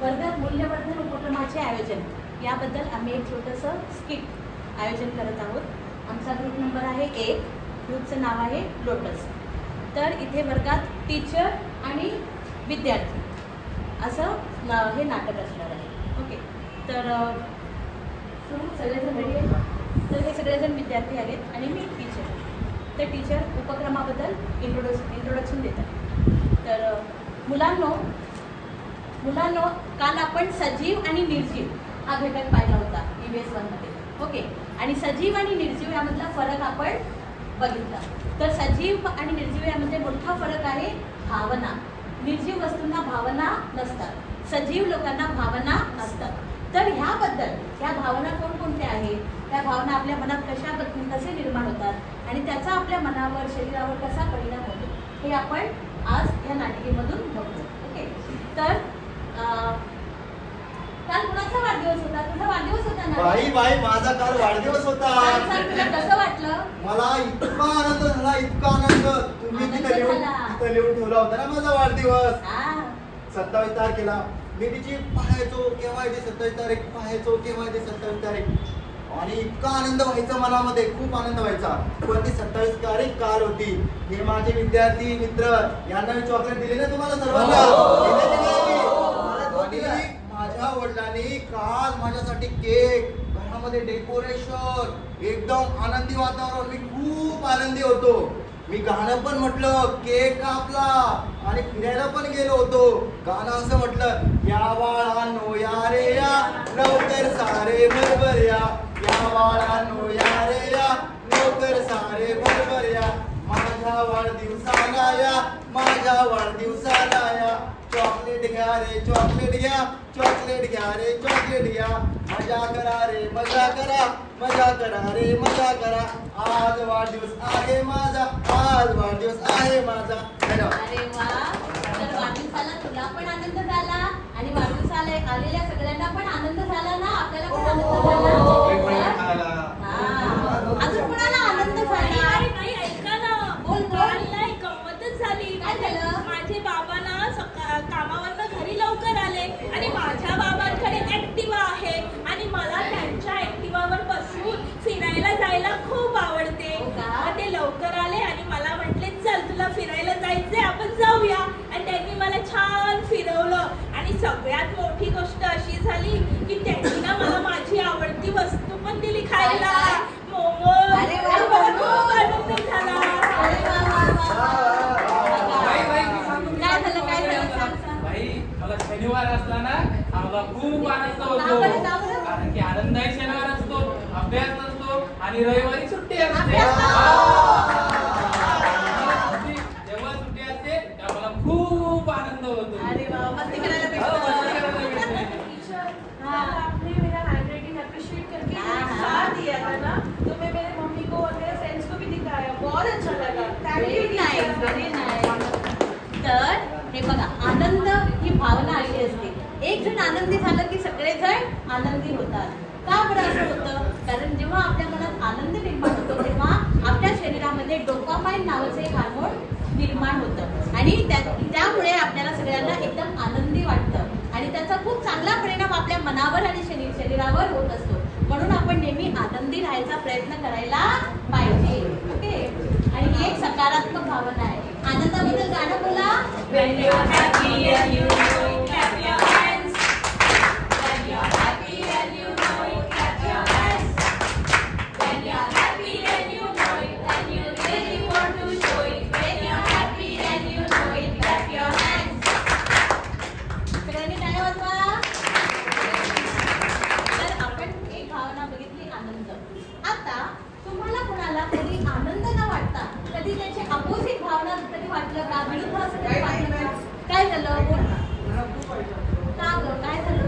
वर्गात मूल्यवर्धन उपक्रमाचे आयोजन याबद्दल आम्ही एक छोटंसं स्किट आयोजन करत आहोत। आमचा ग्रुप नंबर आहे 1, ग्रुपचं नाव आहे लोटस। तर इथे वर्गात टीचर आणि विद्यार्थी असं हे नाटक असणार आहे। ओके, तर सगळेजण रेडी आहेत? तर हे सगळेजण विद्यार्थी आहेत आणि मी टीचर। तर टीचर उपक्रमाबद्दल इंट्रोडक्शन देतात। तर मुलांनो, काल आपण सजीव आणि निर्जीव हा घटक पाहिला होता EVS 1 मध्ये। ओके, आणि सजीव आणि निर्जीव यामधला फरक आपण बघितला। तर सजीव आणि निर्जीव यामध्ये मोठा फरक आहे भावना। निर्जीव वस्तूंना भावना नसतात, सजीव लोकांना भावना असतात। तर ह्याबद्दल ह्या भावना कोणकोणत्या आहेत, त्या भावना आपल्या मनात कसे निर्माण होतात आणि त्याचा आपल्या मनावर शरीरावर कसा परिणाम होतो हे आपण आज या नाटिकेमधून बघतो। ओके, तर काल कुणाचा वाढदिवस होता? तुझा वाढदिवस होता ना? बाई माझा काल वाढदिवस होता। तुला कसं वाटलं? मला इतका आनंद झाला, इतका आनंद। तुम्ही तिथे लिहून ठेवला होता ना माझा वाढदिवस। 27 तारखेला मी तिची पाहायचो, केव्हा येते 27 तारीख, पाहायचो केव्हा येते 27 तारीख, आणि इतका आनंद व्हायचा मनामध्ये, खूप आनंद व्हायचा। पण ती 27 तारीख काल होती। हे माझे विद्यार्थी मित्र, यांना मी चॉकलेट दिले ना तुम्हाला सर्वांना। माझ्या वडिलांनी काल माझ्यासाठी केक, घरामध्ये डेकोरेशन, एकदम आनंदी वातावरण। मी खूप आनंदी होतो। मी गाणं पण म्हटलं, केक कापला आणि फिरायला पण गेलो होतो। गाणं असं म्हटलं, या बाळांनो या रे या, लवकर सारे बरोबर या, या बाळांनो या रे या, लवकर सारे बरोबर या, माझ्या वाढदिवसाला या, माझ्या वाढदिवसाला या, चॉकलेट घ्या रे चॉकलेट घ्या, चॉकलेट घ्या रे चॉकलेट घ्या, मजा करा रे मजा करा, मजा करा रे मजा करा, आज वाढदिवस आहे माझा, आज वाढदिवस आहे माझा। अरे वा, तर वाढदिवसाला तुला पण आनंद झाला आणि वाढदिवसाला आलेल्या सगळ्यांना पण आनंद झाला ना? आपल्याला पण आनंद झाला। अजून कोणाला आनंद झाला? नाही, ऐका ना, बोल बोल। नाही, गंमतच झाली। काय झालं? माझे बाबा ना कामावरनं घरी लवकर आले आणि माझ्या बाबांकडे ऍक्टिवा आहे आणि मला त्यांच्या ऍक्टिवावर बसून फिरायला जायला खूप आवडते। ते लवकर आले आणि मला म्हटले, चल तुला फिरायला जायचंय, आपण जाऊया। आणि त्यांनी मला छान फिरवलं आणि सगळ्यात मोठी गोष्ट अशी झाली की त्यांनी ना मला माझी आवडती वस्तू पण दिली खायला, मोमो। मला खूप आनंद झाला। शनिवार असला ना आम्हाला खूप आनंद होतो, कारण की आनंददायी शनिवार असतो, अभ्यास नसतो आणि रविवारी सुट्टी असते। जेव्हा सुट्टी असते तेव्हा मला खूप आनंद होतो। अरे वा, मस्ती करायला भेटतं। आपने मेरा हैंडराइटिंग अप्रिशिएट करके साथ दिया था ना, तो मैं मेरे मम्मी को और मेरे फ्रेंड्स को भी दिखाया, बहुत अच्छा लगा। Thank you, very nice. तर हे बघा, आनंद ही भावना अशी असते, एक जण आनंदी झालं की सगळेजण आनंदी होतात। का बरं असं होतं? कारण जेव्हा आपल्या मनात आनंद निर्माण होतो तेव्हा आपल्या शरीरामध्ये डोपामाइन नावाचे एक हार्मोन निर्माण होतं आणि त्यामुळे आपल्याला सगळ्यांना एकदम आनंदी वाटतं आणि त्याचा खूप चांगला परिणाम आपल्या मनावर आणि शरीरावर होत असतो। म्हणून आपण नेहमी आनंदी राहायचा प्रयत्न करायला पाहिजे। ओके, आणि ही एक सकारात्मक भावना आहे। आनंदाबद्दल गाणं बोला। When you're happy and you know it, clap your hands. When you're happy and you know it, clap your hands. When you're happy and you know it, and you really want to show it. When you're happy and you know it, clap your hands. सगळ्यांनी टाळ्या वाजवा। तर आपण एक भावना बघितली, आनंद। आता तुम्हाला कोणाला कधी आनंद न वाटता कधी त्याची अपोजिट भावना कधी वाटलं का? विरुद्ध असं कधी वाटलं का? काय झालं? बोल का गं, काय झालं?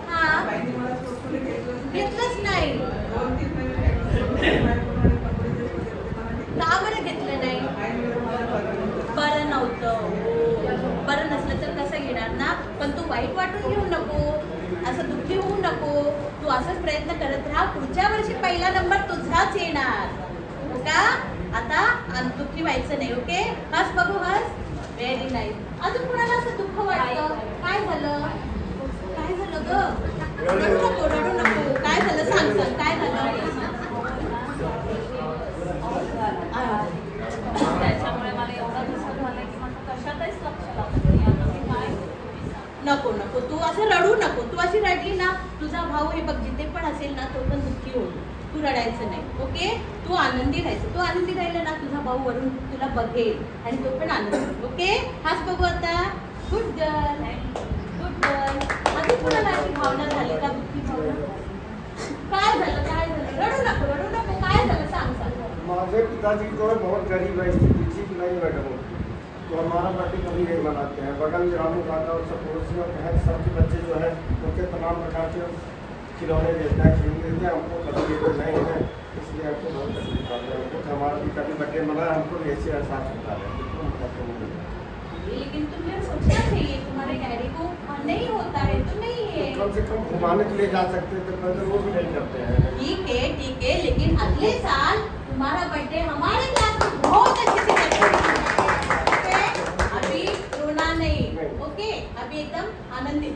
हा, घेतलंच नाही का? बरं घेतलं नाही? बरं नव्हतं। बरं नसलं तर कसं घेणार ना? पण तू वाईट वाटून घेऊ नको, असं दुःखी होऊ नको। तू असंच प्रयत्न करत राहा, पुढच्या वर्षी पहिला नंबर तुझाच येणार का? आता दुःखी व्हायचं नाही। ओके, हस बघू, हस। Very nice. अजून कुणाला असं दुःख वाटतं? काय झालं? काय झालं ग? रडू नको, रडू नको. काय झालं सांग, सांग काय झालं? त्याच्यामुळे मला एवढा दुःख झाला की माझं कशातच लक्ष लागत नाही. आता मी काय नको नको, तू असं रडू नको. तू अशी रडली ना, तुझा भाऊ हे बघ जिथे पण असेल ना, तो पण दुःखी होईल. तू रडायचं नाही, ओके? तू आनंदी राहायचं. तू आनंदी राहिला ना, तुझा भाऊ वरून तुला बघेल आणि तो पण आनंदी, ओके? हाच बघू आता. Good girl, good girl. अजून कुणाला अशी भावना झाली का, दुःखी भावना? काय झालं, काय झालं? रडू नको, रडू नको. काय झालं सांग, सांग. हमारे पिताजी जो है बहुत गरीब है, स्थिति ठीक नहीं है मैडम, तो हमारा बर्थडे कभी नहीं मनाते हैं। बगल में रामू काका और सब पड़ोसियों के हैं, सबके बच्चे जो है उनके तमाम प्रकार के खिलौने देते हैं, खिलौने देते हैं, हमको कभी देते नहीं है, इसलिए हमको बहुत तकलीफ आता है। हमको हमारा भी कभी बर्थडे मना है, हमको ऐसे एहसास होता है। लेकिन तुमने सोचना चाहिए, तुम्हारे डैडी को नहीं होता है तो नहीं है। कम से कम घुमाने के लिए जा सकते हैं, तो मतलब वो भी नहीं करते हैं। ठीक है, लेकिन अगले साल तुम्हारा बर्थडे हमारे क्लास में बहुत अच्छे से ओके? अभी रोना नहीं, ओके? अभी एकदम आनंदित,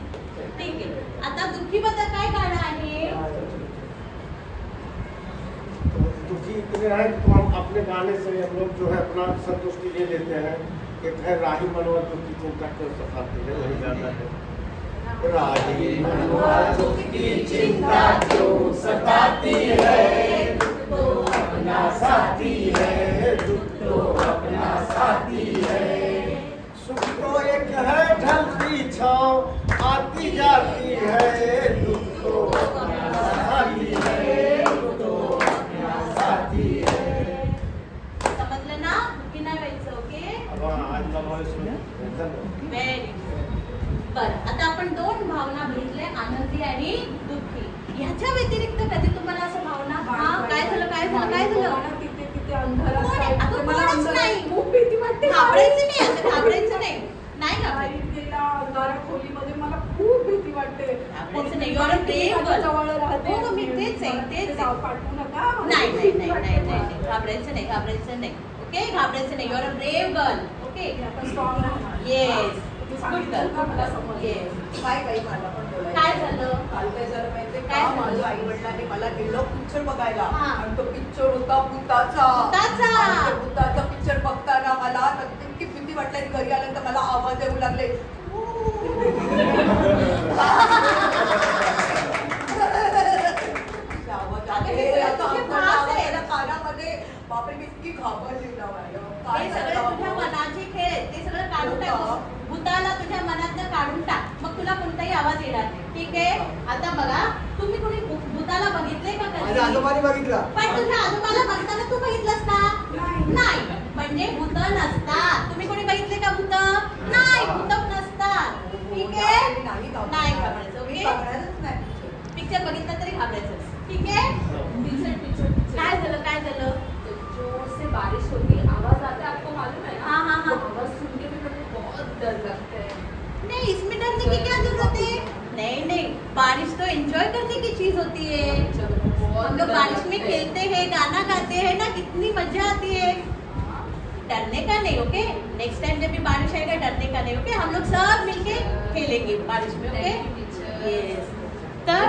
ठीक है? आता दुःखी बद्दल काय गाणं आहे? तो दुखी इतने हैं तो हम अपने गाने से हम लोग जो है अपना संतुष्टि ले लेते हैं। एक है राही मनोहर जो की चिंता कर सताती है, वही गाना है। राही मनोहर जो की चिंता क्यों सताती है, तो अपना साथी है, दुख तो अपना साथी है। सुख तो एक है ढलती छाँव आती जाती है, दुख तो अपना साथी है, दुख तो अपना साथी है। समजलं ना? दुःखी नाही व्हायचं, ओके? व्हेरी बरं. आता आपण दोन भावना बघितल्या, आनंदी आणि दुःखी. ह्याच्या व्यतिरिक्त कधी तुम्हाला असं भावना, हा काय झालं, काय झालं, काय झालं? कोण आहे? अगं कोणच नाही. खूप भीती वाटते. घाबरायचं नाही, असं घाबरायचं नाही. नाही घाबरायचं. खोलीमध्ये मला खूप भीती वाटते. घाबरायचं नाही. You are a brave girl. जवळ राहते. हो, मी तेच आहे, तेच आहे. पाठवू नका. नाही, घाबरायचं नाही, घाबरायचं नाही, ओके? घाबरायचं नाही. You are a brave girl, okay? Strong राहा. Yes, good girl, yes. काय मला पण बोलायचं. काय झालं? काल काय झालं माहितीये काय का, झालं? माझ्या आई वडिलांनी मला गेलो पिक्चर बघायला हा. आणि तो पिक्चर होता भूताचा. भूताचा. आणि ते भूताचा पिक्चर बघताना मला इतकी भीती वाटली आणि घरी आल्यानंतर मला आवाज येऊ लागले. आवाज आले. आता आमच्या आवाजाला कानामध्ये बापरे मी इतकी घाबरली ना हे सगळे तुझ्या मनाचे खेळ आहेत, ते सगळं काढून टाक. भूताला तुझ्या मनातनं काढून टाक, मग तुला कोणताही आवाज येणार नाही, ठीक आहे? आता बघा, तुम्ही कोणी भूताला बघितले का कधी? माझ्या आजोबांनी बघितला. पण तुझ्या आजोबाला बघताना तू बघितलंस का? नाही. म्हणजे भूत नसतात. तुम्ही कोणी बघितले का भूत? नाही, भूत नसतात, ठीक आहे? नाही घाबरायचं, ओके? पिक्चर बघितला तरी घाबरायचं, ठीक आहे? काय झालं, काय झालं? जोर से बारिश होती, आवाज आता है, आपको मालूम है ना? हाँ, हाँ, हाँ. आवाज सुन के भी मुझे बहुत डर लगता है. नहीं, इसमें डरने की क्या जरूरत है? नहीं, बारिश तो एंजॉय करने की चीज होती है. हम लोग बारिश में खेलते हैं, गाना गाते हैं ना, कितनी मजा आती है. डरने का नहीं, ओके? नेक्स्ट टाइम जब भी बारिश आएगा डरने का नहीं, ओके? हम लोग सब मिलके खेलेंगे बारिश में, ओके? यस. तर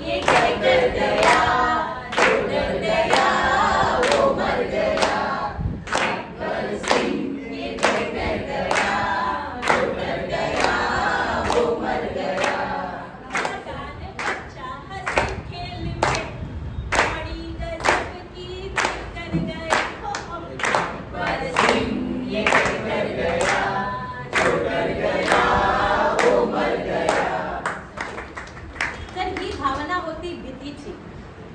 ये क्या कर गया, जो डर गया वो मर गया. ये क्या कर गया, जो डर गया वो मर गया. बच्चा हंसी खेल में बड़ी गजब की कर गए हो हम. ये क्या कर गया, जो डर गया वो मर गया. तर ही भावना होती भीतीची.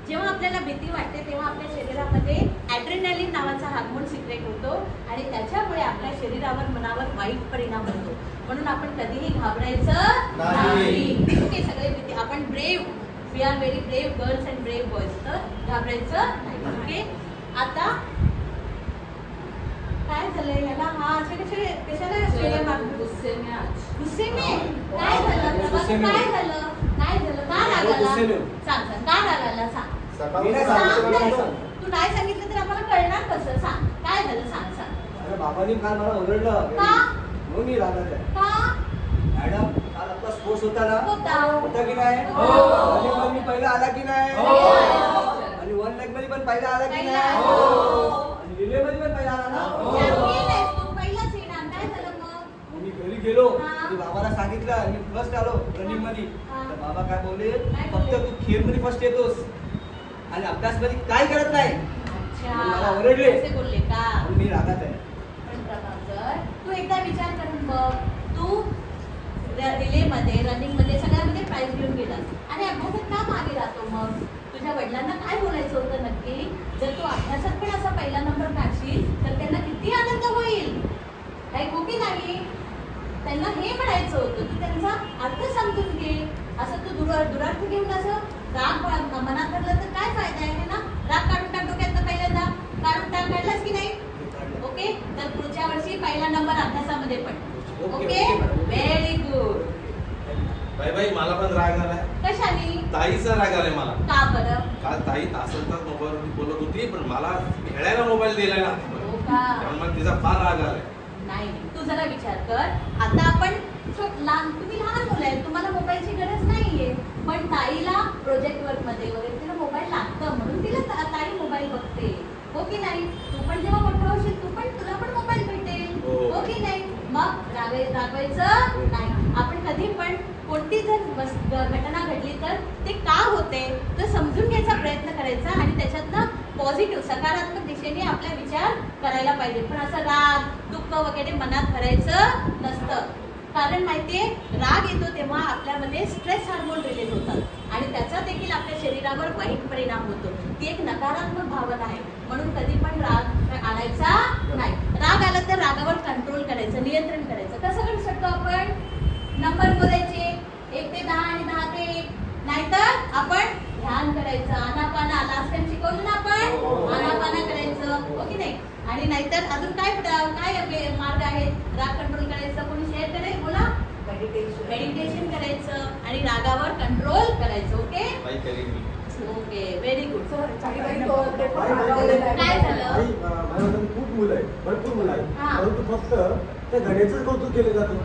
जेव्हा आपल्याला भीती वाटते तेव्हा आपल्या शरीरामध्ये ॲड्रेनालिन नावाचा हार्मोन सिक्रेट होतो आणि त्याच्यामुळे आपल्या शरीरावर, मनावर वाईट परिणाम होतो. म्हणून आपण कधीही घाबरायचं नाही. ओके? सगळे भीती, आपण brave, we are very brave girls and brave boys. तर घाबरायचं नाही, ओके? आता काय झालंय याला? हा कशाला गुस्से में आज. गुस्से में काय झालं? गुस्से में. काय झालं? काय झालं? का राग आला? गुस्से में. सांग, का राग आला? सांग. सकाळी सांग सांगितलं नाही. नाही. तू नाही सांगितलं तर आम्हाला कळणार कसं? सांग. बाबांनी काल मला ओरडलं का? म्हणून मी राहणार आहे. का? मॅडम काल आपला स्पोर्ट्स होता ना? होता की नाही? हो. रनिंग मध्ये मी पहिला आला की नाही? हो. आणि 1 लाख मध्ये पण पहिला आला की पहिला. नाही? हो. आणि रिले मध्ये पण पहिला आला ना? चॅम्पियन आहेस तू, पहिलाच येणार. काय झालं मग? मी घरी गेलो हा. मी बाबाला सांगितलं मी फर्स्ट आलो रनिंग मध्ये. हा. तर बाबा काय बोलले काय फक्त बोलले? तू खेळ मध्ये फर्स्ट येतोस आणि अभ्यास मध्ये काय करत नाही. अच्छा. मला ओरडले. असे बोलले का? म्हणून मी रागात आहे. पण प्रभाकर, तू एकदा विचार करून बघ. तू रिले मध्ये, रनिंग मध्ये सगळ्यामध्ये प्राइज घेऊन गेलास आणि अभ्यासात का मागे राहतो मग? तुझ्या वडिलांना काय बोलायचं होतं नक्की? जर तू अभ्यासात पण असा पहिला नंबर काढशील तर त्यांना किती आनंद होईल, काही हो की नाही? त्यांना हे म्हणायचं होतं की त्यांचा अर्थ समजून घे. असं तू दुरार्थ घेऊन असं राग मनात धरलं तर काय फायदा आहे ना? राग काढून टाक डोक्यात पहिल्यांदा, काढून टाक. काढलास की नाही? ओके, तर पुढच्या वर्षी पहिला नंबर अभ्यासामध्ये पण. Okay, very good. बाई मला पण राग आलाय. कशाने? ताईचा राग आलाय मला. का बरं? काल ताई तासन तास मोबाईलवरती बोलत होती पण मला खेळायला मोबाईल दिलाय ना हो का? त्यामुळे तिचा फार राग आलाय. नाही, तू जरा विचार कर. आता आपण तुम्ही लहान मुलं आहे, तुम्हाला मोबाईलची गरज नाहीये, पण ताईला प्रोजेक्ट वर्क मध्ये वगैरे तिला मोबाईल लागतं म्हणून तिला ताई मोबाईल बघते. हो की नाही? तू पण जेव्हा मोठं होशील तुला पण मोबाईल भेटेल. हो की नाही? मग रागवायचं नाही. आपण कधी पण कोणती जर घटना घडली तर ते का होते तर समजून घ्यायचा प्रयत्न करायचा आणि त्याच्यातनं पॉझिटिव्ह सकारात्मक दिशेने आपला विचार करायला पाहिजे. पण असं राग दुःख वगैरे मनात भरायचं नसतं. कारण माहितीये, राग येतो तेव्हा आपल्यामध्ये स्ट्रेस हार्मोन रिलीज होतात आणि त्याचा देखील आपल्या शरीरावर वाईट परिणाम होतो. ती एक नकारात्मक भावना आहे. म्हणून कधी पण राग आणायचा नाही. राग आला तर रागावर कंट्रोल करायचं, नियंत्रण करायचं. कसं करू शकतो आपण? नंबर बोलायचे 1 ते 10 आणि 10 ते 1. नाहीतर आपण ध्यान करायचं, आनापाना. लास्ट टाइम शिकवलं ना आपण, आनापाना करायचं. हो की नाही? आणि नाहीतर अजून काय मार्ग आहेत राग कंट्रोल करायचं? कोणी शेअर करेल? बोला. मेडिटेशन करायचं आणि रागावर कंट्रोल करायचं. Okay okay, very good. काय झालं? खूप मुलं आहेत, भरपूर मुलं आहेत, हा. परंतु फक्त त्या धड्याचंच कौतुक केलं जातं.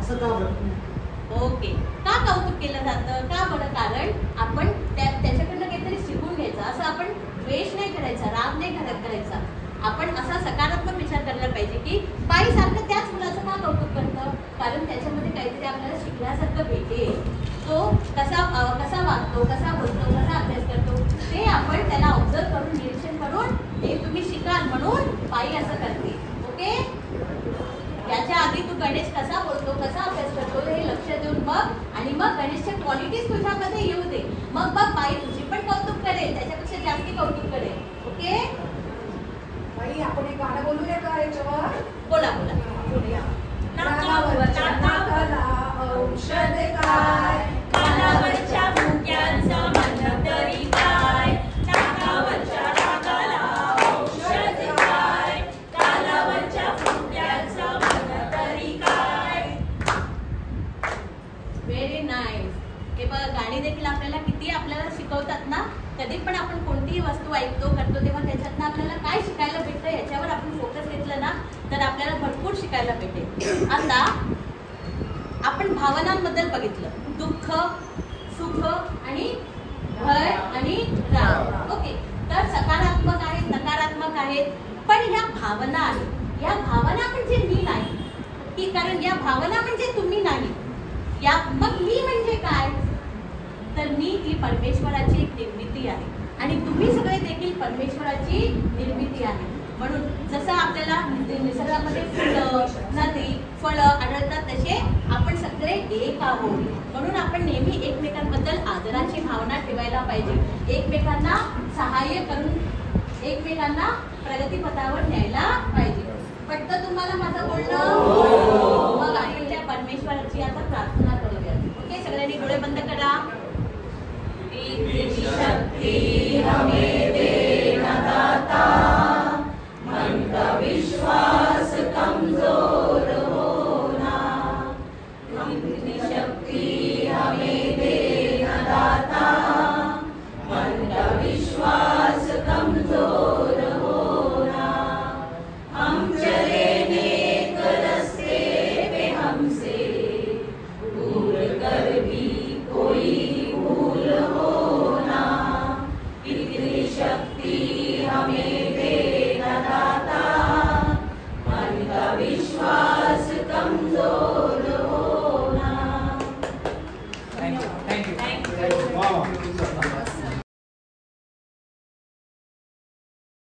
असं का बरं? ओके, का कौतुक केलं जातं? का बरं? कारण आपण त्याच्याकडनं काहीतरी शिकून घ्यायचं. असं आपण द्वेष नाही करायचा, राग नाही करायचा. आपण असा सकारात्मक विचार करायला पाहिजे की बाई सारखं त्याच मुलाचं का कौतुक करतं? कारण त्याच्यामध्ये काहीतरी आपल्याला शिकण्यासारखं भेटेल. तो कसा वागतो, कसा बोलतो, कसा अभ्यास करतो ते आपण त्याला ऑब्झर्व करून, निरीक्षण करून ते तुम्ही शिकाल म्हणून बाई असं करते. ओके, याच्या आधी तू गणेश कसा बोलतो, कसा अभ्यास करतो हे लक्ष देऊन बघ आणि मग गणेशच्या क्वालिटीज तुझ्यामध्ये येऊ दे. मग बघ बाई तुझी पण कौतुक करेल, त्याच्यापेक्षा जास्ती कौतुक करेल. ओके, बाई आपण एक गाणं बोलूया का याच्यावर? बोला. नाकाला औषध काय, कानावरच्या भुक्यांचं मन तरी काय, नाकावरच्या रागाला औषध काय, कानावरच्या भुक्यांचं मन तरी काय. Very nice. हे बघ, गाणी देखील आपल्याला शिकवतात ना. कधी पण आपण कोणतीही वस्तू ऐकतो करतो तेव्हा त्याच्यातनं आपल्याला काय शिकायला भेटतं याच्यावर आपण फोकस घेतलं ना तर आपल्याला भरपूर शिकायला भेटेल. आता आपण भावनांबद्दल बघितलं, दुःख, सुख आणि भय आणि राग. ओके, तर सकारात्मक आहेत, नकारात्मक आहेत. पण ह्या भावना आहेत, या भावना म्हणजे मी नाही की, कारण या भावना म्हणजे तुम्ही नाही. मग मी म्हणजे काय? तर मी ही परमेश्वराची एक निर्मिती आहे आणि तुम्ही सगळे देखील परमेश्वराची निर्मिती आहे. म्हणून जसं आपल्याला निसर्गामध्ये फुलं, नदी, फळं आढळतात तसे आपण सगळे एक आहोत. म्हणून आपण नेहमी एकमेकांबद्दल आदराची भावना ठेवायला पाहिजे. एकमेकांना सहाय्य करून एकमेकांना प्रगतीपथावर न्यायला पाहिजे. पटतं तुम्हाला माझं बोलणं? मग आपण त्या परमेश्वराची आता प्रार्थना करूया. ओके, सगळ्यांनी डोळे बंद करा. शक्ति हमें देना दाता, मन का विश्वास कमजोर होना. इतनी शक्ति हमें देना दाता, मन का विश्वास कमजोर होना. हम हमें